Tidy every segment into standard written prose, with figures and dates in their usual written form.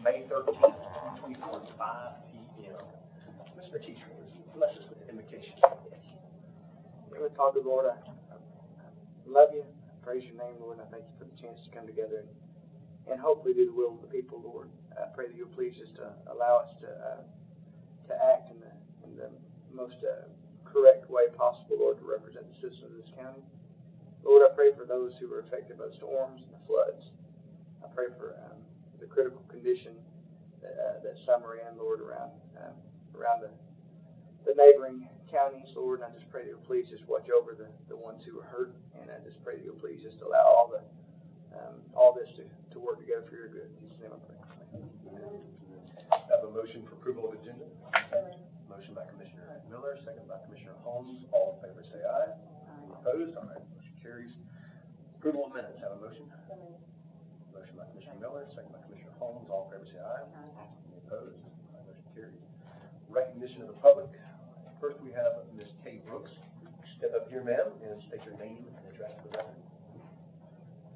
May 13th, 2024 at 5 p.m. Mr. Teacher, bless us with invocation. Heavenly Father, Lord, I love you. I praise your name, Lord, and I thank you for the chance to come together and hopefully do the will of the people, Lord. I pray that you'll please just allow us to act in the most correct way possible, Lord, to represent the citizens of this county. Lord, I pray for those who were affected by the storms and the floods. I pray for the critical condition that some are in, Lord, around the neighboring counties, Lord. And I just pray that you'll please just watch over the ones who are hurt. And I just pray that you'll please just allow all this to work together for your good. In Jesus' name I pray. I have a motion for approval of agenda. Motion by Commissioner Miller, second by Commissioner Holmes. All in favor say aye. Any opposed? All right, motion carries. Approval of minutes. Have a motion. Motion by Commissioner Miller, second by Commissioner Holmes. All in favor say aye. Any opposed? All right, motion carries. Recognition of the public. First we have Ms. Kay Brooks. Step up here, ma'am, and state your name and address for the record.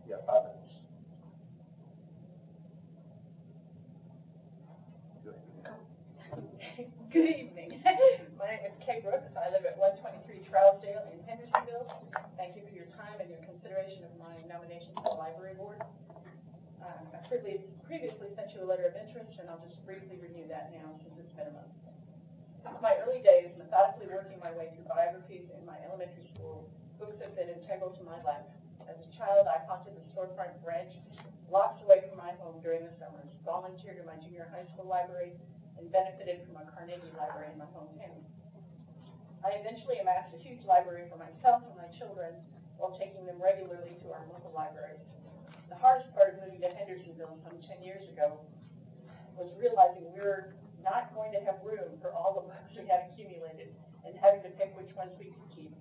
You have 5 minutes. Good evening. My name is Kay Brooks. I live at 123 Trousdale in Hendersonville. Thank you for your time and your consideration of my nomination for the library board. I previously sent you a letter of interest, and I'll just briefly renew that now since it's been a month. Since my early days, methodically working my way through biographies in my elementary school, books have been integral to my life. As a child, I haunted the storefront branch blocks away from my home during the summers, volunteered in my junior high school library, and benefited from a Carnegie library in my hometown. I eventually amassed a huge library for myself and my children while taking them regularly to our local libraries. The hardest part of moving to Hendersonville some 10 years ago was realizing we were not going to have room for all the books we had accumulated and having to pick which ones we could keep.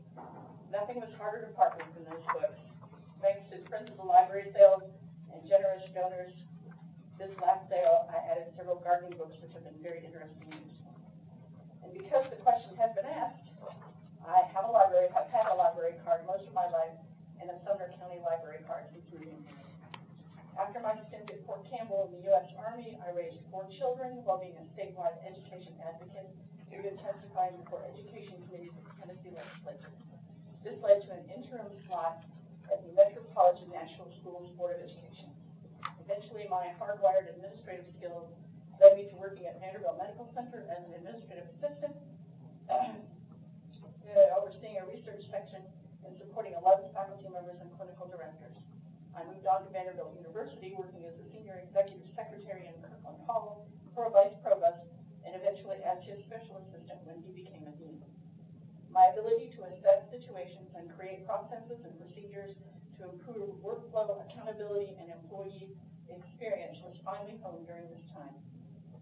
Nothing was harder to part with than those books. Thanks to friends of the library sales and generous donors, this last sale, I added several gardening books which have been very interesting to me. And because the question has been asked, I have had a library card most of my life, and a Sumner County library card since moving here. After my stint at Fort Campbell in the U.S. Army, I raised 4 children while being a statewide education advocate who been testifying before education committees of the Tennessee legislature. This led to an interim slot at the Metropolitan National Schools Board of Education. Eventually, my hardwired administrative skills led me to working at Vanderbilt Medical Center as an administrative assistant, overseeing a research section and supporting 11 faculty members and clinical directors. I moved on to Vanderbilt University, working as a senior executive secretary in Kirkland Hall for a vice provost, and eventually as his special assistant when he became a dean. My ability to assess situations and create processes and procedures to improve workflow, accountability, and employee experience was finally honed during this time.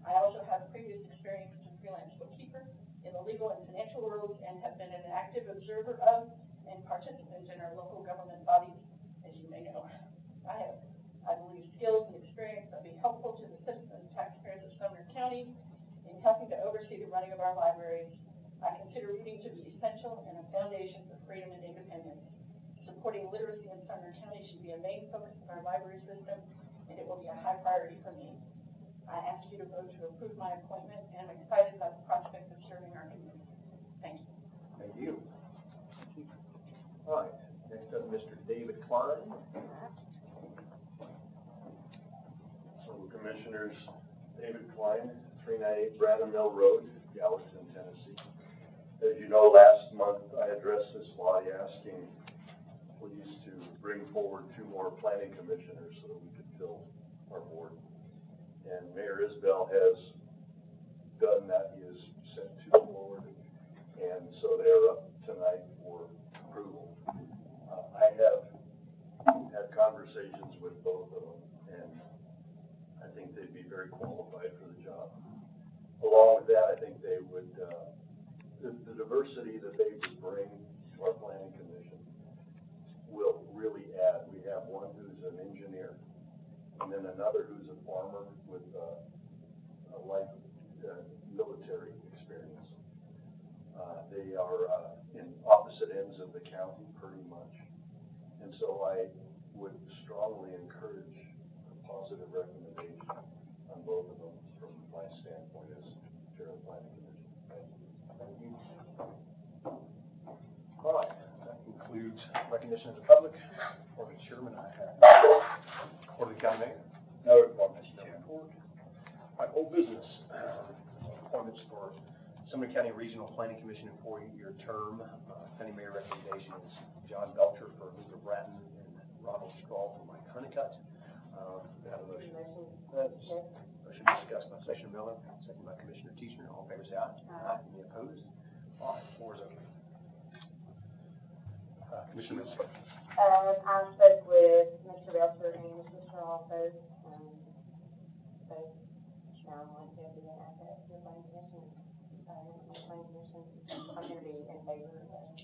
I also have previous experience as a freelance bookkeeper in the legal and financial worlds and have been an active observer of and participant in our local government bodies, as you may know. I believe, skills and experience that will be helpful to the citizens and taxpayers of Sumner County in helping to oversee the running of our libraries. I consider reading to be essential and a foundation for freedom and independence. Supporting literacy in Sumner County should be a main focus of our library system, and it will be a high priority for me. I ask you to vote to approve my appointment, and I'm excited about the prospect of serving our community. Thank you. Thank you. All right. Next up, Mr. David Klein. So, Commissioners, David Klein, 398 Branham Mill Road, Gallatin, Tennessee. As you know, last month I addressed this body asking please to bring forward 2 more planning commissioners so that we could fill our board. And Mayor Isbell has done that. He has sent 2 forward, and so they're up tonight for approval. I have had conversations with both of them, and I think they'd be very qualified for the job. Along with that, I think they would, the diversity that they would bring to our planning commission will really add. We have one who's an engineer, and then another who's a farmer with a life military experience. They are in opposite ends of the county pretty much, and so I would strongly encourage a positive recommendation on both of Commission of the Public. For the chairman, I have report of the county mayor. No report, Mr. No Chairman. report. All right, old business. Appointments for Sumner County Regional Planning Commission in 4-year term. County mayor recommendation is John Belcher for Luther Bratton and Ronald Strahl for Mike Honeycutt. We have a motion. Motion discussed by Commissioner Miller, second by Commissioner Teacher. All in favor say aye. Aye. Any opposed? All right, floor is open. Commissioner Miller. I spoke with Mr. Belcher and Mr. Straw both, strong want to be an asset to the planning commission. The planning commission, I'm going to be in favor of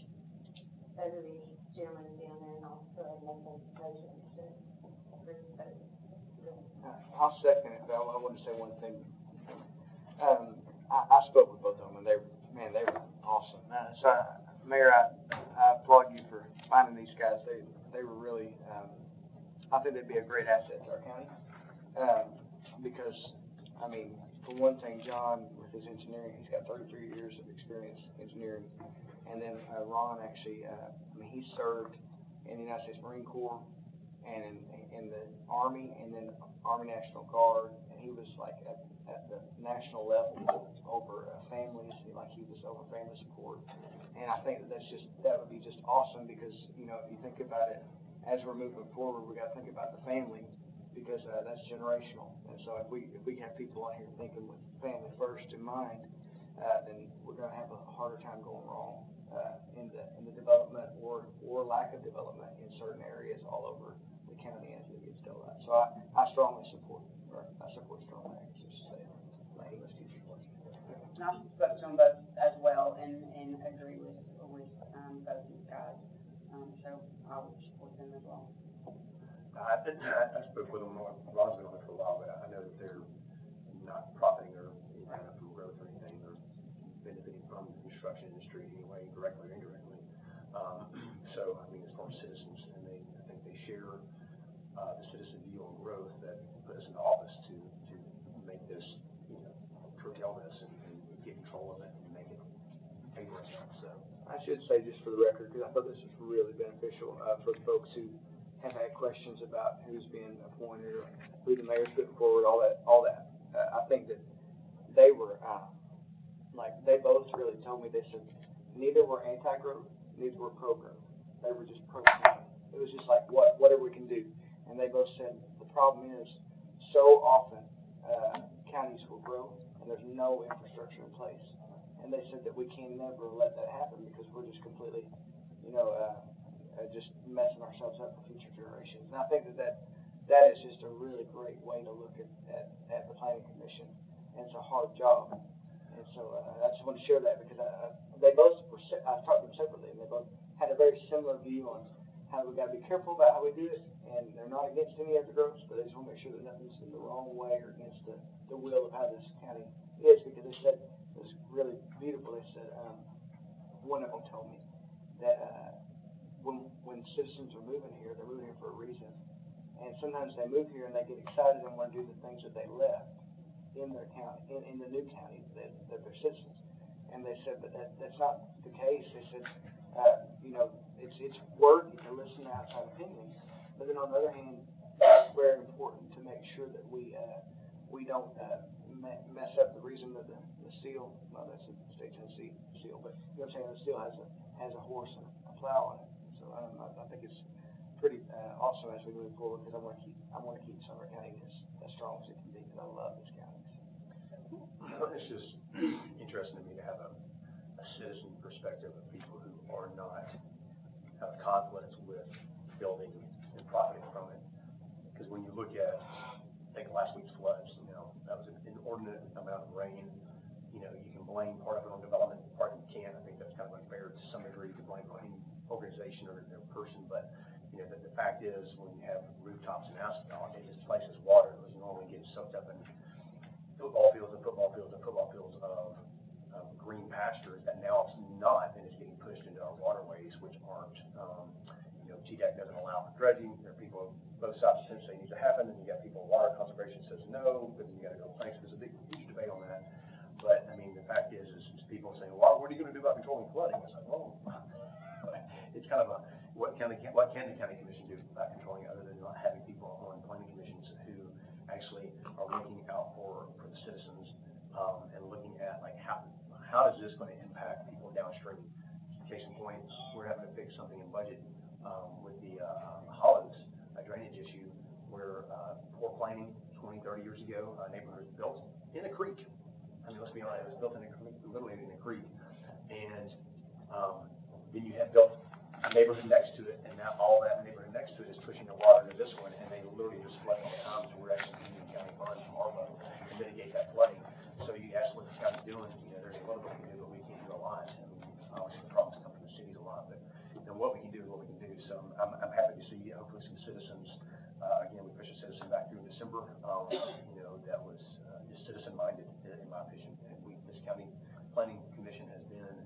both of these gentlemen down there, and also make a motion to approve both. I'll second it, but I want to say one thing. I spoke with both of them, and they were awesome. So, Mayor, I applaud you for finding these guys. They were really, I think they'd be a great asset to our county. Because, I mean, for one thing, John, with his engineering, he's got 33 years of experience engineering. And then Ron actually, he served in the United States Marine Corps and in the Army, and then Army National Guard. And he was like at the national level over families, like he was over family support. And I think that would be just awesome because, you know, if you think about it, as we're moving forward, we got to think about the family because that's generational. And so if we have people on here thinking with family first in mind, then we're going to have a harder time going wrong in the development or lack of development in certain areas all over the county as it gets dealt with. So I strongly support strong actions to say my English teacher was. And I spoke to them both as well and agree with both these guys. So I would support them as well. I spoke with them. Ron's been on it for a while, but I know that they're not profiting or from growth or anything. They're benefiting from the construction industry anyway, directly or indirectly. So, I mean, as far as citizens, and I think they share the citizen view on growth that put us in office to make this, you know, curtail this and get control of it and make it pay for itself. So I should say, just for the record, because I thought this was really beneficial for the folks who have had questions about who's being appointed or who the mayor's putting forward, all that. I think that they were, they both really told me, they said, neither were anti-growth, neither were pro-growth. They were just pro-county. It was just like, whatever we can do. And they both said, the problem is, so often, counties will grow, and there's no infrastructure in place. And they said that we can never let that happen because we're just completely, just messing ourselves up for future generations. And I think that is just a really great way to look at the planning commission. And it's a hard job. And so I just want to share that because they both I've talked to them separately, and they both had a very similar view on how we got to be careful about how we do it. And they're not against any other growth, but they just want to make sure that nothing's in the wrong way or against the will of how this county is. Because they said, it was really beautiful. They said, one of them told me that when citizens are moving here, they're moving here for a reason. And sometimes they move here and they get excited and want to do the things that they left in their county, in the new county that they're citizens. And they said, but that's not the case. They said, it's worthy to listen to outside opinions. But then on the other hand, it's very important to make sure that we don't mess up the reason that the seal, well, that's a state Tennessee seal, but you know what I'm saying, the seal has a horse and a plow on it. So I think it's pretty awesome as we move forward because I want to keep Sumner County as strong as it can be because I love this county. it's just interesting to me to have a citizen perspective of people who are not have conflicts with building and profiting from it. Because when you look at, I think last week's floods, that was an inordinate amount of rain. You can blame part of it on development, part of it you can't. I think that's kind of unfair to some degree to blame on any organization or person, but the fact is when you have rooftops and asphalt, it displaces water that was normally getting soaked up in football fields and football fields and football fields of green pastures that now it's not, and it's getting pushed into our waterways, which aren't, TDEC doesn't allow for dredging. There are people on both sides of the fence saying it needs to happen, and you got people in water conservation says no, but then you got to go thanks. There's a huge debate on that. But I mean, the fact is people saying, well, what are you going to do about controlling flooding? It's like, well, it's kind of what can the county commission do about controlling it other than not having people on planning commissions who actually are looking out for the citizens, and looking at like how is this going to impact people downstream? Case in point, we're having to fix something in budget, with the hollows, a drainage issue where, poor planning 20, 30 years ago, a neighborhood was built in a creek. I mean, let's be honest, it was built in a creek, literally in a creek. And, then you have built a neighborhood next to it, and now all that neighborhood next to it is pushing the water into this one, and they literally just flood all the time, so we're actually using county funds from our level to mitigate that flooding. So you ask what the county's doing, you know, there's a little bit we can do, but we can't do a lot. I mean, obviously the problems come from the cities a lot, but you know, what we can do is what we can do. So I'm happy to see, hopefully some citizens, again, we pushed a citizen back through in December, you know, that was, just citizen-minded, in my opinion. And this county planning commission has been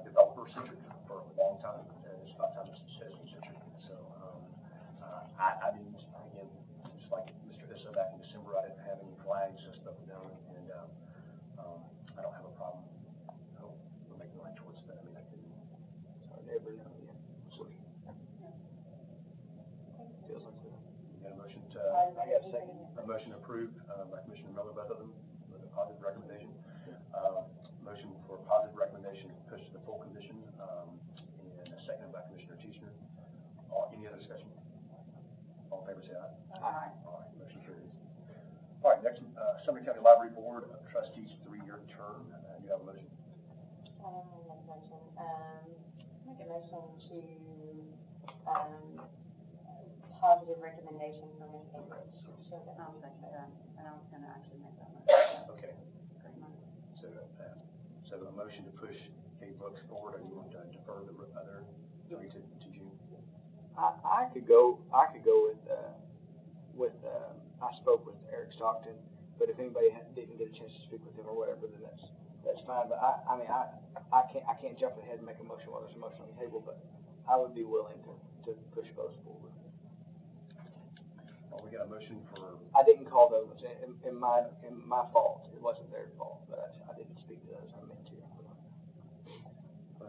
developer-centric for a long time, and it's about time it's citizen-centric. So, I didn't, again, just like Mr. Issa back in December, I didn't have any flags, so stuff was down, and, I don't have a problem. We're making the right choice, but I mean, I couldn't. So never know, yeah. Sweet. Feels like that. You got a motion to, I got a second. a motion approved, by Commissioner Miller, both of them, with a positive recommendation. Motion for a positive recommendation pushed to the full commission, and a second by Commissioner Teachner. Any other discussion? All in favor, say aye. Aye. All right, motion carries. All right, next, Sumner County Library Board of Trustees, 3-year term. You have a motion? Make a motion to, positive recommendation for Ms. Cambridge. So that I'll second that, and I was gonna actually make that motion. Okay. Pretty much. So a motion to push Kate Brooks forward, or you want to defer the other three to June? I could go with, I spoke with Eric Stockton, but if anybody didn't get a chance to speak with him or whatever, then that's fine. But I can't jump ahead and make a motion while there's a motion on the table, but I would be willing to push both forward. Well, we got a motion for, I didn't call those, in my fault. It wasn't their fault, but I didn't speak to those. I meant to.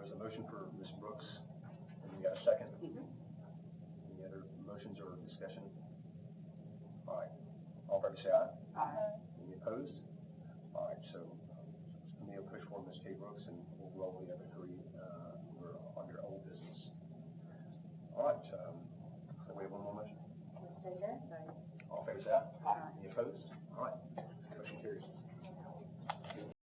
there's a motion for Ms. Brooks, and we got a second. Any other motions or discussion? All right, all in favor, say aye. Aye. Any opposed? All right, so I'm going to push for Ms. Kate Brooks, and we'll roll the other three,